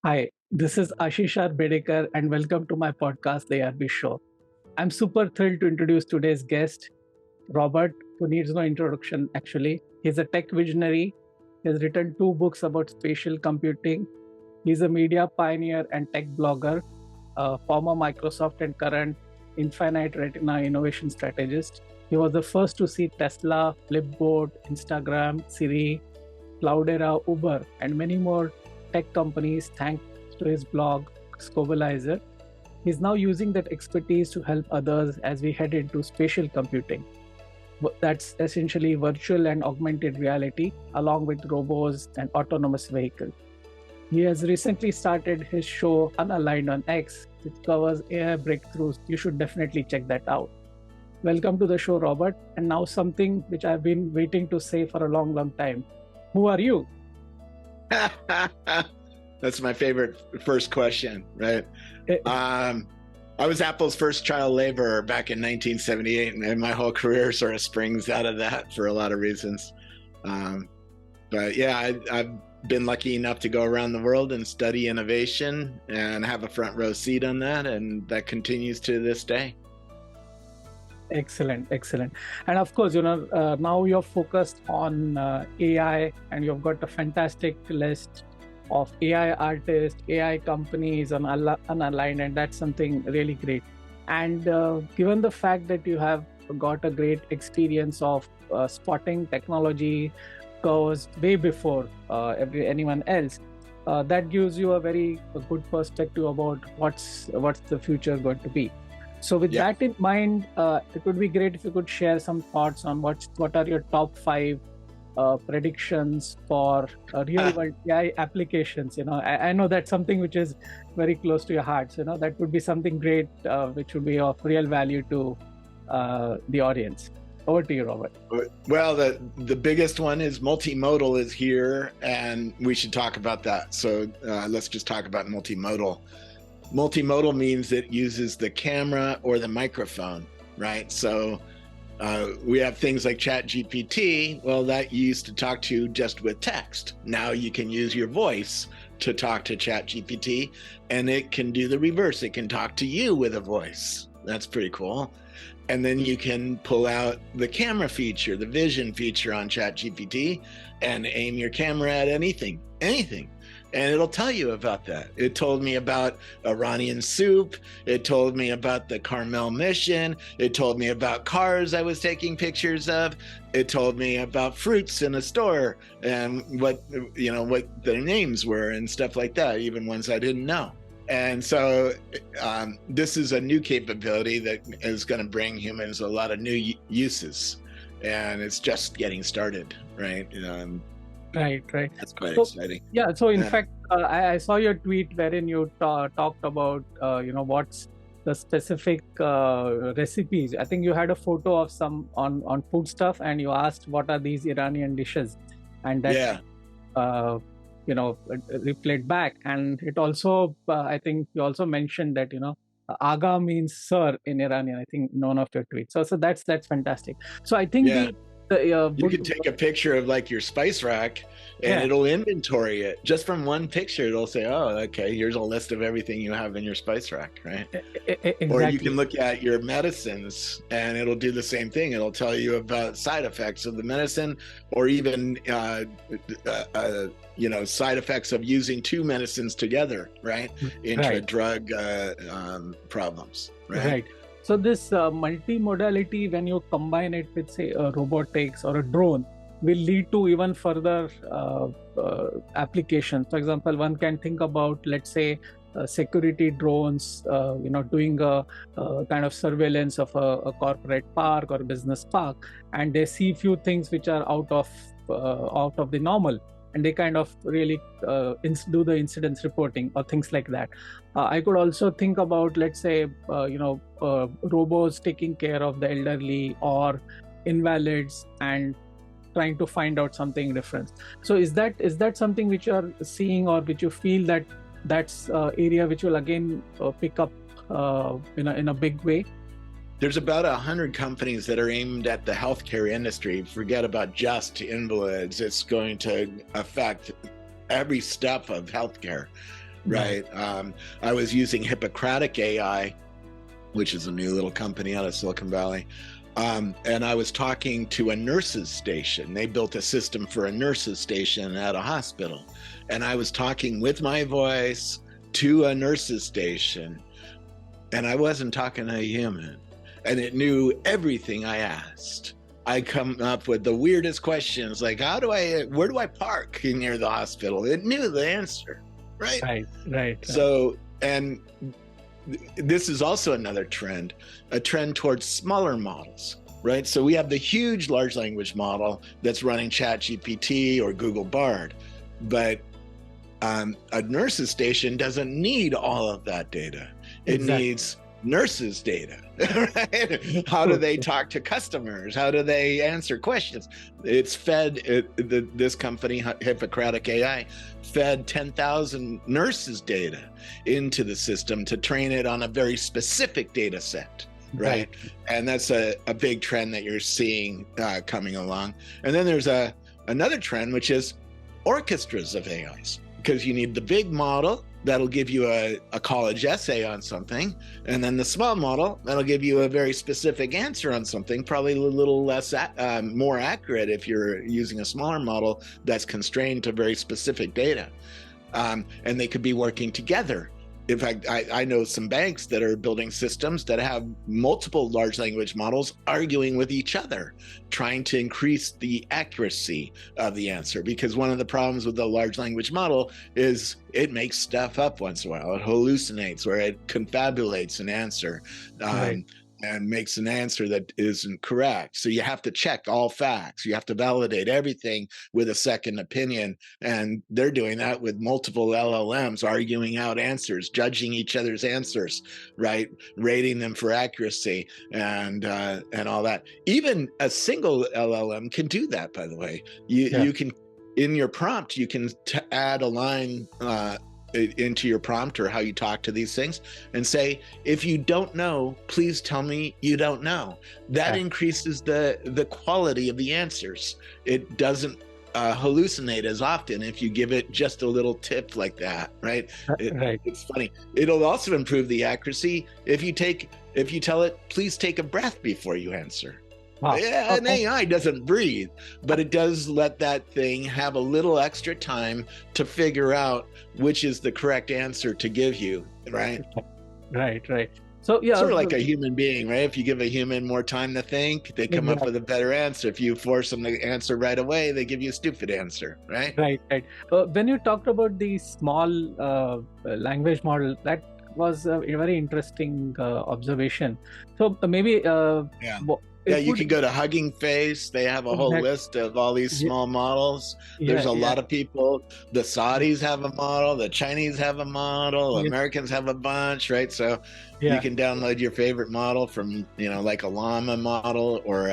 Hi, this is Ashishar Bedekar, and welcome to my podcast, The ARB Show. I'm super thrilled to introduce today's guest, Robert, who needs no introduction actually. He's a tech visionary. He has written two books about spatial computing. He's a media pioneer and tech blogger, former Microsoft and current Infinite Retina innovation strategist. He was the first to see Tesla, Flipboard, Instagram, Siri, Cloudera, Uber, and many more tech companies thanks to his blog, Scoble. He's now using that expertise to help others as we head into spatial computing. That's essentially virtual and augmented reality, along with robots and autonomous vehicles. He has recently started his show Unaligned on X, which covers AI breakthroughs. You should definitely check that out. Welcome to the show, Robert. And now something which I've been waiting to say for a long, long time. Who are you? That's my favorite first question, right? I was Apple's first child laborer back in 1978, and my whole career sort of springs out of that for a lot of reasons. But yeah, I've been lucky enough to go around the world and study innovation and have a front row seat on that, and that continues to this day. Excellent. And of course, now you're focused on AI, and you've got a fantastic list of AI artists, AI companies on Unaligned, and that's something really great. And given the fact that you have got a great experience of spotting technology curves way before anyone else, that gives you a very good perspective about what's the future going to be. So with that in mind, it would be great if you could share some thoughts on what are your top 5 predictions for real world AI applications. I know that's something which is very close to your heart. So, that would be something great, which would be of real value to the audience. Over to you, Robert. Well, the biggest one is multimodal is here, and we should talk about that. So let's just talk about multimodal. Multimodal means it uses the camera or the microphone, right? So we have things like ChatGPT. Well, that you used to talk to just with text. Now you can use your voice to talk to ChatGPT, and it can do the reverse. It can talk to you with a voice. That's pretty cool. And then you can pull out the camera feature, the vision feature on ChatGPT, and aim your camera at anything. And it'll tell you about that. It told me about Iranian soup. It told me about the Carmel mission. It told me about cars I was taking pictures of. It told me about fruits in a store and what their names were and stuff like that, even ones I didn't know. And so this is a new capability that is going to bring humans a lot of new uses. And it's just getting started, right? Right. That's quite exciting. Yeah. So in fact, I saw your tweet wherein you talked about, what's the specific recipes. I think you had a photo of some on food stuff, and you asked what are these Iranian dishes, and that replayed back. And it also, I think you also mentioned that Aga means sir in Iranian. I think in one of your tweets. So that's fantastic. So I think you can take a picture of like your spice rack and it'll inventory it just from one picture. It'll say, oh, okay, here's a list of everything you have in your spice rack, right? Exactly. Or you can look at your medicines and it'll do the same thing. It'll tell you about side effects of the medicine, or even side effects of using 2 medicines together, right? Intra-drug problems, right? So this multimodality, when you combine it with, say, a robotics or a drone, will lead to even further applications. For example, one can think about, let's say, security drones, doing a kind of surveillance of a corporate park or business park, and they see few things which are out of the normal, and they kind of really do the incidents reporting or things like that. I could also think about, let's say, robots taking care of the elderly or invalids and trying to find out something different. So is that something which you are seeing, or which you feel that's area which will again pick up in a big way? There's about 100 companies that are aimed at the healthcare industry. Forget about just invalids. It's going to affect every step of healthcare. right? I was using Hippocratic AI, which is a new little company out of Silicon Valley. And I was talking to a nurse's station. They built a system for a nurse's station at a hospital. And I was talking with my voice to a nurse's station, and I wasn't talking to a human. And it knew everything I asked. I come up with the weirdest questions, like where do I park near the hospital? It knew the answer, right? Right. So, and this is also another trend, a trend towards smaller models, right? So we have the huge large language model that's running ChatGPT or Google Bard, but a nurse's station doesn't need all of that data. It needs nurses' data, right? How do they talk to customers? How do they answer questions? It's fed, this company, Hippocratic AI, fed 10,000 nurses' data into the system to train it on a very specific data set, right? And that's a big trend that you're seeing coming along. And then there's another trend, which is orchestras of AIs, because you need the big model that'll give you a college essay on something, and then the small model that'll give you a very specific answer on something, probably a little less more accurate if you're using a smaller model that's constrained to very specific data. And they could be working together. In fact, I know some banks that are building systems that have multiple large language models arguing with each other, trying to increase the accuracy of the answer. Because one of the problems with the large language model is it makes stuff up once in a while. It hallucinates, or it confabulates an answer. And makes an answer that isn't correct. So you have to check all facts. You have to validate everything with a second opinion. And they're doing that with multiple LLMs, arguing out answers, judging each other's answers, right? Rating them for accuracy and all that. Even a single LLM can do that, by the way. You can, in your prompt, you can add a line into your prompt, or how you talk to these things, and say, if you don't know, please tell me you don't know. That increases the quality of the answers. It doesn't hallucinate as often if you give it just a little tip like that, right? It's funny. It'll also improve the accuracy if you tell it, please take a breath before you answer. An AI doesn't breathe, but it does let that thing have a little extra time to figure out which is the correct answer to give you, right? Right. So sort of like a human being, right? If you give a human more time to think, they come up with a better answer. If you force them to answer right away, they give you a stupid answer, right? Right. When you talked about the small language model, that was a very interesting observation. So maybe you can go to Hugging Face. They have a whole list of all these small models. There's a lot of people. The Saudis have a model. The Chinese have a model. Americans have a bunch, right? So you can download your favorite model from, like a llama model, or,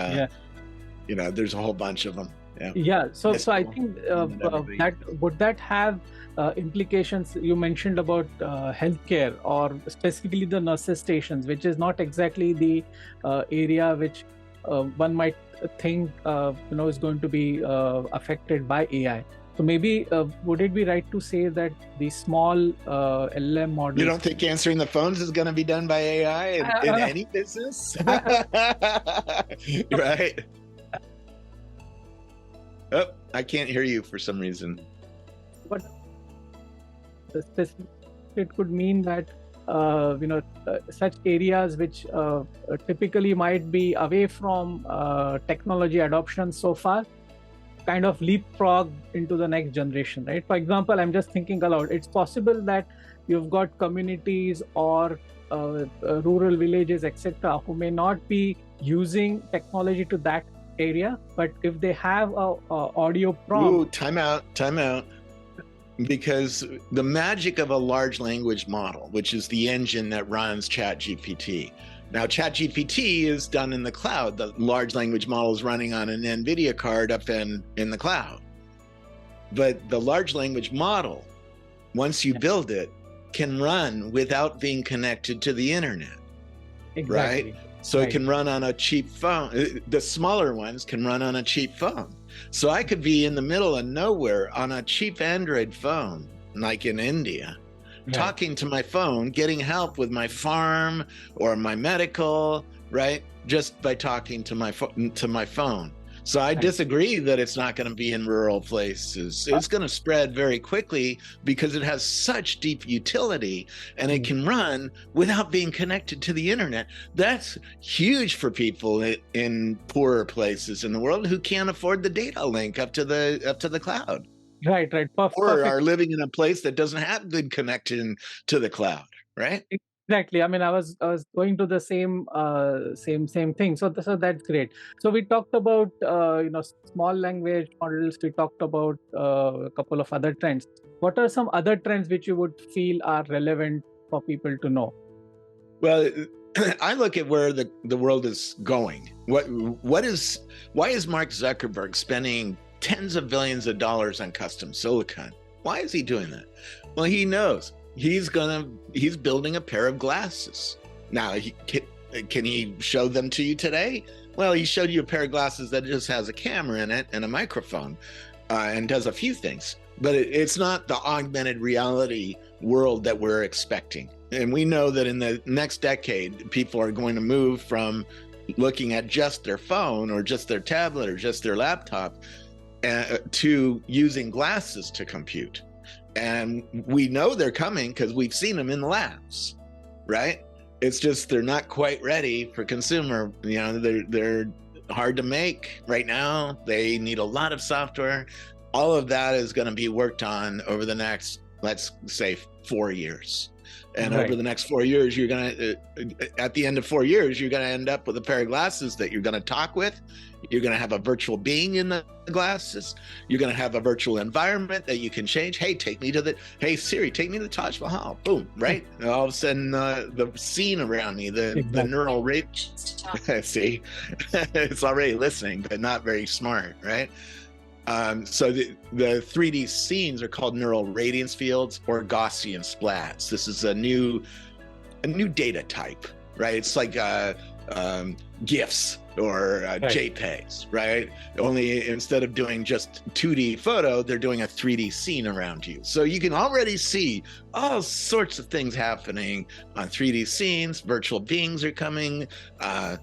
there's a whole bunch of them. So I think would that have implications? You mentioned about healthcare, or specifically the nurses stations, which is not exactly the area which one might think is going to be affected by AI. So maybe would it be right to say that the small LLM models? You don't think answering the phones is going to be done by AI in any business? Right? Oh, I can't hear you for some reason. But it could mean that such areas which typically might be away from technology adoption so far, kind of leapfrog into the next generation, right? For example, I'm just thinking aloud. It's possible that you've got communities or rural villages, etc., who may not be using technology to that area, but if they have a audio prompt. Time out. Because the magic of a large language model, which is the engine that runs ChatGPT. Now, ChatGPT is done in the cloud. The large language model is running on an NVIDIA card up in the cloud. But the large language model, once you build it, can run without being connected to the internet, right? So it can run on a cheap phone. The smaller ones can run on a cheap phone. So I could be in the middle of nowhere on a cheap Android phone, like in India, Right. talking to my phone, getting help with my farm or my medical, right? Just by talking to my phone. So I Right. disagree that it's not going to be in rural places. It's going to spread very quickly because it has such deep utility and it can run without being connected to the internet. That's huge for people in poorer places in the world who can't afford the data link up to the cloud, Right. Right. or Perfect. are living in a place that doesn't have good connection to the cloud, right? Exactly. I mean, I was going to the same thing. So that's great. So we talked about small language models. We talked about a couple of other trends. What are some other trends which you would feel are relevant for people to know? Well, I look at where the world is going. Why is Mark Zuckerberg spending tens of billions of dollars on custom silicon? Why is he doing that? Well, he knows he's building a pair of glasses. Now, can he show them to you today? Well, he showed you a pair of glasses that just has a camera in it and a microphone and does a few things, but it's not the augmented reality world that we're expecting. And we know that in the next decade, people are going to move from looking at just their phone or just their tablet or just their laptop to using glasses to compute. And we know they're coming because we've seen them in the labs, right? It's just they're not quite ready for consumer. You know, they're hard to make right now. They need a lot of software. All of that is going to be worked on over the next, let's say, 4 years. And Right. over the next 4 years, you're going to, at the end of 4 years, you're going to end up with a pair of glasses that you're going to talk with. You're going to have a virtual being in the glasses. You're going to have a virtual environment that you can change. Hey, hey, Siri, take me to the Taj Mahal. Boom, right? And all of a sudden, the scene around me, the neural rate, see, it's already listening, but not very smart, right? So the 3D scenes are called neural radiance fields or Gaussian splats. This is a new data type, right? It's like GIFs or JPEGs, right? Only instead of doing just 2D photo, they're doing a 3D scene around you. So you can already see all sorts of things happening on 3D scenes. Virtual beings are coming, AIs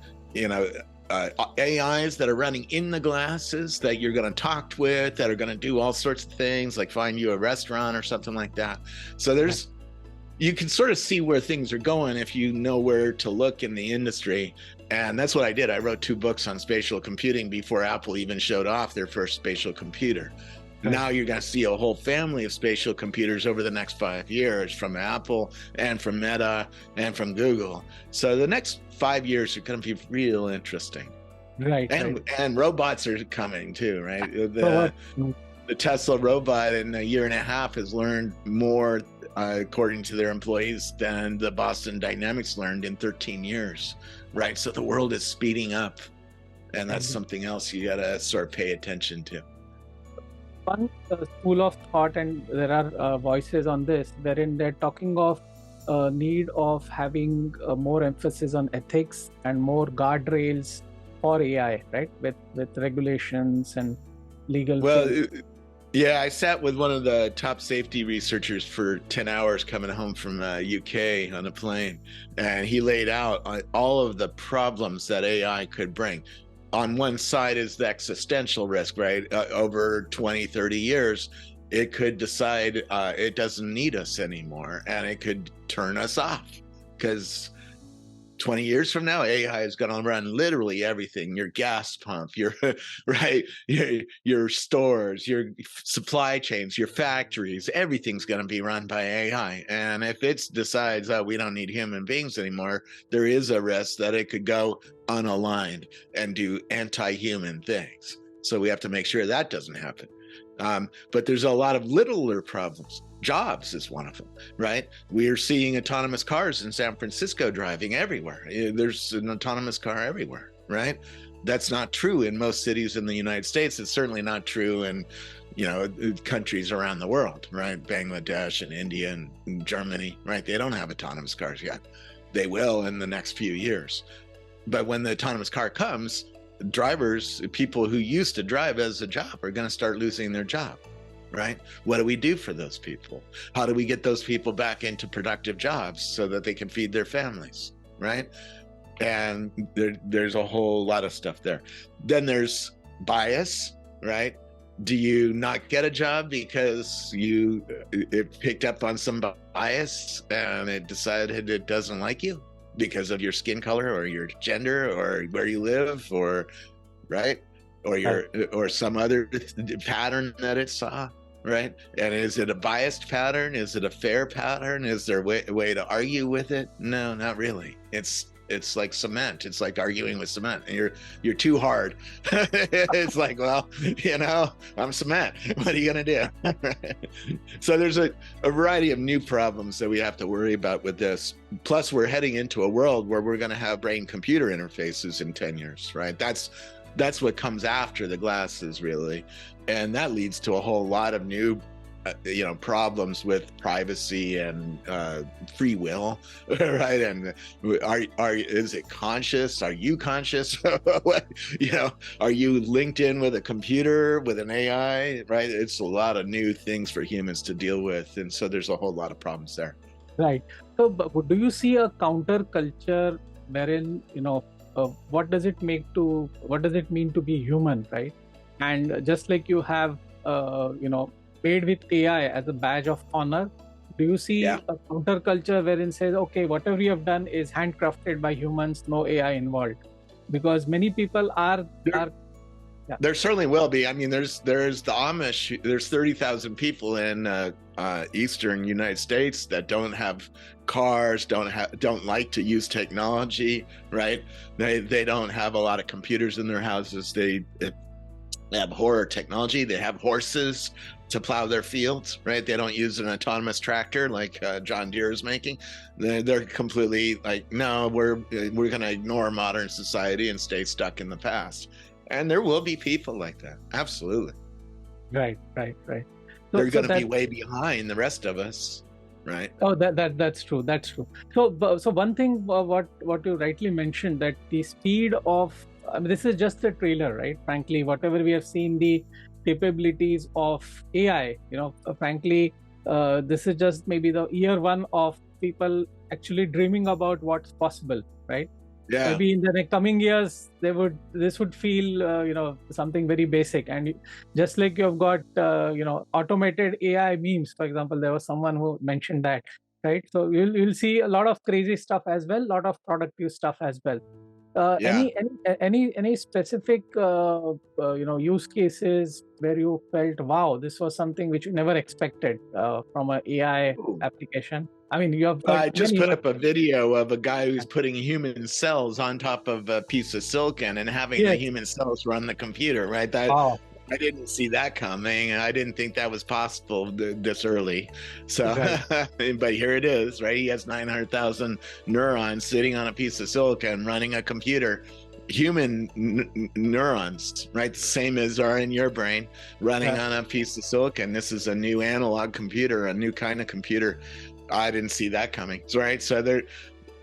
that are running in the glasses that you're going to talk with, that are going to do all sorts of things, like find you a restaurant or something like that. So you can sort of see where things are going if you know where to look in the industry. And that's what I did. I wrote 2 books on spatial computing before Apple even showed off their first spatial computer. Now you're going to see a whole family of spatial computers over the next 5 years from Apple and from Meta and from Google. So the next 5 years are going to be real interesting. Right. And robots are coming too, right? The Tesla robot in a year and a half has learned more, according to their employees, than the Boston Dynamics learned in 13 years, right? So the world is speeding up, and that's something else you got to sort of pay attention to. One school of thought, and there are voices on this, wherein they're talking of need of having more emphasis on ethics and more guardrails for AI, right? With regulations and legal. Well, yeah, I sat with one of the top safety researchers for 10 hours coming home from UK on a plane, and he laid out all of the problems that AI could bring. On one side is the existential risk, right? Over 20, 30 years, it could decide it doesn't need us anymore, and it could turn us off, because 20 years from now, AI is going to run literally everything: your gas pump, your your stores, your supply chains, your factories. Everything's going to be run by AI. And if it decides that we don't need human beings anymore, there is a risk that it could go unaligned and do anti-human things. So we have to make sure that doesn't happen. But there's a lot of littler problems. Jobs is one of them, right? We are seeing autonomous cars in San Francisco driving everywhere. There's an autonomous car everywhere, right? That's not true in most cities in the United States. It's certainly not true in, countries around the world, right? Bangladesh and India and Germany, right? They don't have autonomous cars yet. They will in the next few years. But when the autonomous car comes, drivers, people who used to drive as a job, are going to start losing their job. right? What do we do for those people? How do we get those people back into productive jobs so that they can feed their families, right? And there's a whole lot of stuff there. Then there's bias, right? Do you not get a job because it picked up on some bias and it decided it doesn't like you because of your skin color or your gender or where you live, or right, or some other pattern that it saw, right? And is it a biased pattern? Is it a fair pattern? Is there a way to argue with it? No, not really. It's like cement. It's like arguing with cement, and you're too hard. It's like, well, I'm cement. What are you gonna do? So there's a variety of new problems that we have to worry about with this. Plus, we're heading into a world where we're gonna have brain-computer interfaces in 10 years, right? That's what comes after the glasses, really, and that leads to a whole lot of new problems with privacy and free will, right? And is it conscious? Are you conscious? Are you linked in with a computer, with an AI, right? It's a lot of new things for humans to deal with, and so there's a whole lot of problems there. Right. So, but do you see a counterculture wherein what does it mean to be human, right? And just like you have paid with AI as a badge of honor, do you see a counterculture wherein says, okay, whatever you have done is handcrafted by humans, no AI involved? Because many people are There certainly will be. I mean, there's the Amish. There's 30,000 people in eastern United States that don't have cars, don't like to use technology, right? They don't have a lot of computers in their houses. They have horror technology. They have horses to plow their fields, right? They don't use an autonomous tractor like John Deere is making. They're completely like, no, we're going to ignore modern society and stay stuck in the past. And there will be people like that. Absolutely. Right. They're going to be way behind the rest of us, right? Oh, that's true. That's true. So one thing, what you rightly mentioned, that the speed of, this is just a trailer, right? Frankly, whatever we have seen, the capabilities of AI, frankly, this is just maybe the year one of people actually dreaming about what's possible, right? Yeah. Maybe in the coming years, this would feel, something very basic. And just like you've got, automated AI memes, for example, there was someone who mentioned that, right? So you'll see a lot of crazy stuff as well, a lot of productive stuff as well. Any specific use cases where you felt, wow, this was something which you never expected from an AI application? I mean, you have. I just put up a video of a guy who's putting human cells on top of a piece of silicon and having the human cells run the computer, right? Wow. I didn't see that coming. I didn't think that was possible this early. So, but here it is, right? He has 900,000 neurons sitting on a piece of silicon running a computer. Human neurons, right? The same as are in your brain, running on a piece of silicon. This is a new analog computer, a new kind of computer. I didn't see that coming, right? So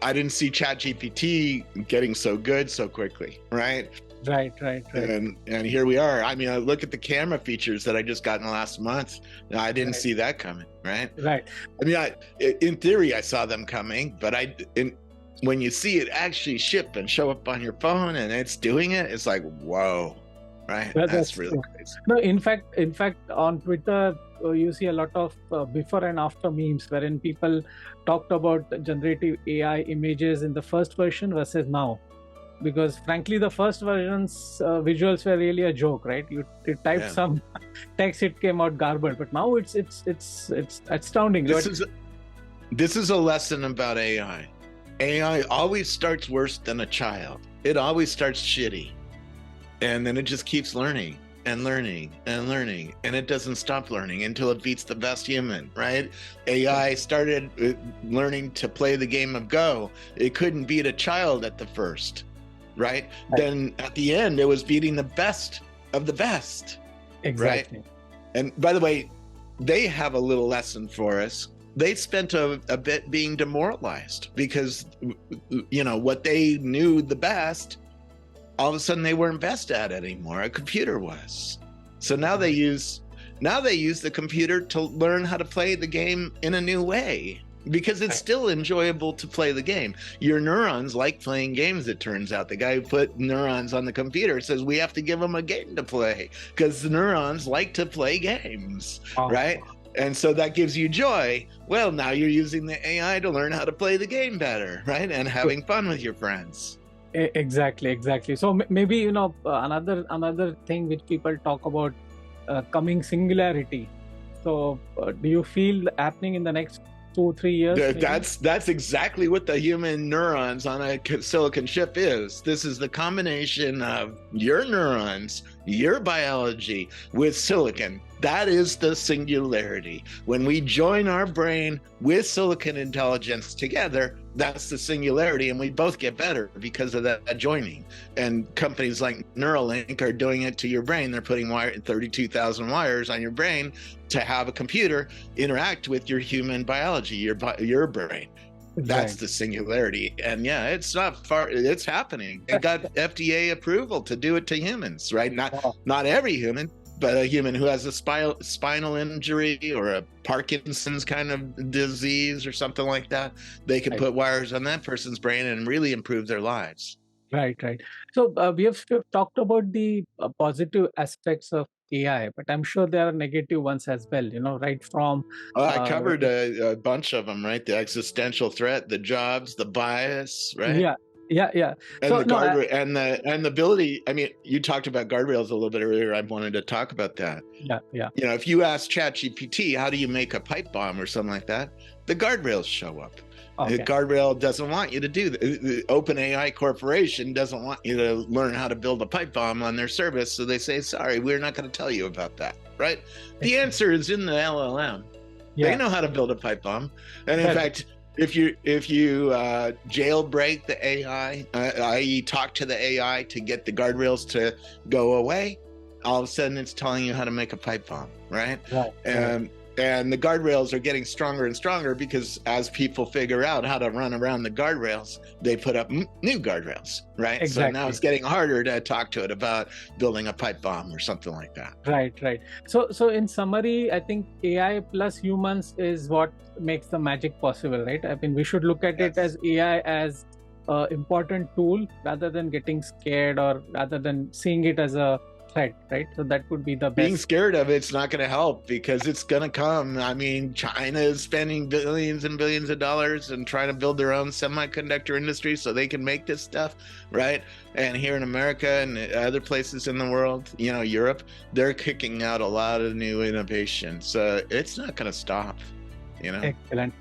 I didn't see ChatGPT getting so good so quickly, right? Right. And here we are. I mean, I look at the camera features that I just got in the last month. I didn't see that coming, right? Right. I mean, in theory, I saw them coming, but when you see it actually ship and show up on your phone and it's doing it, it's like, whoa, right? That's really crazy. No, in fact, on Twitter, you see a lot of before and after memes wherein people talked about generative AI images in the first version versus now. Because frankly, the first version's visuals were really a joke, right? You typed some text, it came out garbled. But now it's astounding. This is a lesson about AI. AI always starts worse than a child. It always starts shitty, and then it just keeps learning and learning and learning, and it doesn't stop learning until it beats the best human, right? AI started learning to play the game of Go. It couldn't beat a child at the first. Right? Then at the end, it was beating the best of the best. Exactly. Right? And by the way, they have a little lesson for us. They spent a bit being demoralized because, what they knew the best, all of a sudden they weren't best at it anymore. A computer was. So now they use Now they use the computer to learn how to play the game in a new way, because it's still enjoyable to play the game. Your neurons like playing games, it turns out. The guy who put neurons on the computer says we have to give them a game to play because the neurons like to play games, right? And so that gives you joy. Well, now you're using the AI to learn how to play the game better, right? And having fun with your friends. Exactly. So maybe, another thing which people talk about, coming singularity. So do you feel happening in the next 2-3 years? That's exactly what the human neurons on a silicon chip is. This is the combination of your neurons, your biology with silicon. That is the singularity. When we join our brain with silicon intelligence together, that's the singularity, and we both get better because of that joining. And companies like Neuralink are doing it to your brain. They're putting 32,000 wires on your brain to have a computer interact with your human biology, your brain. That's the singularity. And yeah, it's not far, it's happening. It got FDA approval to do it to humans, right? Not every human, but a human who has a spinal injury or a Parkinson's kind of disease or something like that, they can put wires on that person's brain and really improve their lives. Right. So we have talked about the positive aspects of AI, but I'm sure there are negative ones as well, right from... I covered a bunch of them, right? The existential threat, the jobs, the bias, right? Yeah. And so, the guardrail and the ability. I mean, you talked about guardrails a little bit earlier. I wanted to talk about that. Yeah. If you ask ChatGPT, how do you make a pipe bomb or something like that? The guardrails show up. The guardrail doesn't want you to do that. The OpenAI Corporation doesn't want you to learn how to build a pipe bomb on their service. So they say, sorry, we're not going to tell you about that, right? The answer is in the LLM. They know how to build a pipe bomb. And in fact, if you jailbreak the AI, i.e. talk to the AI to get the guardrails to go away, all of a sudden it's telling you how to make a pipe bomb, right? And the guardrails are getting stronger and stronger because as people figure out how to run around the guardrails, they put up new guardrails, right? So now it's getting harder to talk to it about building a pipe bomb or something like that. Right. So in summary, I think AI plus humans is what makes the magic possible, right? I mean, we should look at it as AI as an important tool rather than getting scared or rather than seeing it as a threat, right? So that would be the best. Being scared of it's not going to help because it's going to come. I mean, China is spending billions and billions of dollars and trying to build their own semiconductor industry so they can make this stuff, right? And here in America and other places in the world, Europe, they're kicking out a lot of new innovations. So it's not going to stop.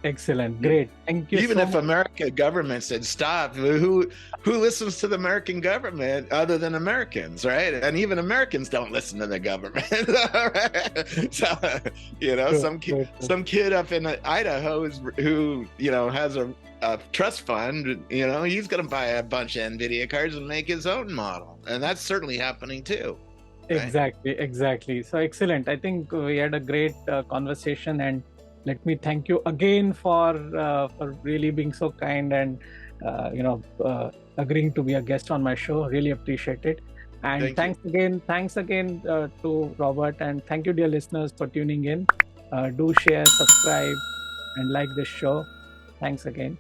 Excellent, great. Thank you. Even if American government said stop, who listens to the American government other than Americans, right? And even Americans don't listen to the government. So some kid up in Idaho who has a trust fund, he's going to buy a bunch of NVIDIA cards and make his own model, and that's certainly happening too. Right? Exactly. So excellent. I think we had a great conversation, and let me thank you again for really being so kind and agreeing to be a guest on my show. Really appreciate it. And thanks again to Robert, and thank you, dear listeners, for tuning in. Do share, subscribe, and like this show. Thanks again.